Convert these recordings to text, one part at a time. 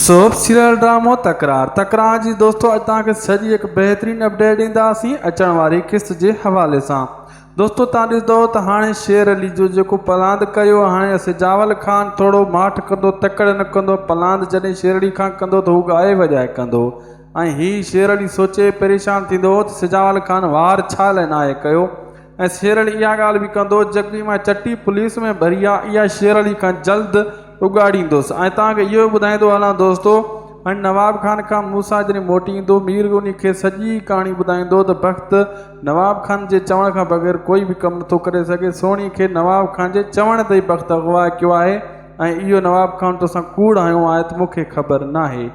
Soap serial ड्रामो तकरार तकरार जी दोस्तों अज तक सजी एक बेहतरीन अपडेट ईंदासीं अचण वारी किस्त के हवाले से। दोस्तों तुम ॾिसंदो त हाणे शेर अली जो जेको पलांद कयो हाणे सिजावल खान थोड़ो माठ कंदो तकड़ न कंदो पलांद जॾहिं शेर अली खान कंदो तो हू गाए वजाए कंदो ऐं ही शेर अली सोचे परेशान थींदो त सिजावल खान वार छा लाइ नाहे कयो ऐं शेर अली इहा ॻाल्हि बि कंदो जॻी मां चटी पुलिस में भरी आहे इहा शेर अली खान जल्द उगाड़ींदुसि ऐं तव्हांखे इहो ॿुधाईंदो हलां दोस्तों हाणे नवाब खान खां मूसा जॾहिं मोटी ईंदो मीर उन खे सॼी कहाणी ॿुधाईंदो त भक्त नवाब खान जे चवण खां बग़ैर कोई बि कमु नथो करे सघे सोणी खे नवाब खान जे चवण ते ई भक्त अगवा कयो आहे ऐं इहो नवाब खान तोसां कूड़ हयो आहे त मूंखे ख़बर नाहे।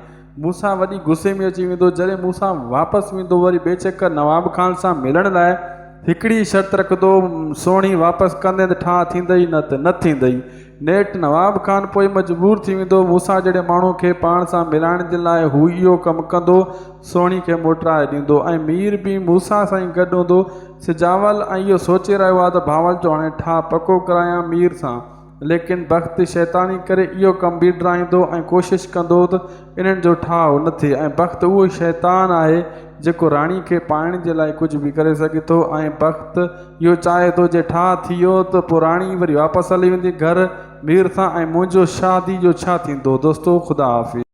मूसा वॾी गुस्से में अची वेंदो जॾहिं मूसा वापसि वेंदो वरी बेचकर नवाब खान सां मिलण लाइ हिकिड़ी शर्त रखंदो सोणी वापसि कंदे त ठा थींदई न त न थींदई। नेठि नवाब खान पोइ मजबूर थी वेंदो मूसा जहिड़े माण्हू खे पाण सां मिलाइण जे लाइ हू इहो कमु कंदो सोणी खे मोटाए ॾींदो ऐं मीर बि मूसा सां ई गॾु हूंदो। सिजावल ऐं इहो सोचे रहियो आहे त भावल जो हाणे ठा पको करायां मीर सां लेकिन भक्त शैतानी करे इहो कमु बि ड्राईंदो ऐं कोशिशि कंदो त इन्हनि जो ठाव न थिए ऐं भक्त उहो शैतान आहे जेको राणी खे पाइण जे लाइ कुझु बि करे सघे थो ऐं भक्त इहो चाहे थो जे ठा थी वियो त पोइ राणी वरी वापसि हली वेंदी घर मीर सां ऐं मुंहिंजो शादी जो छा थींदो। दोस्तों ख़ुदा हाफ़िज़।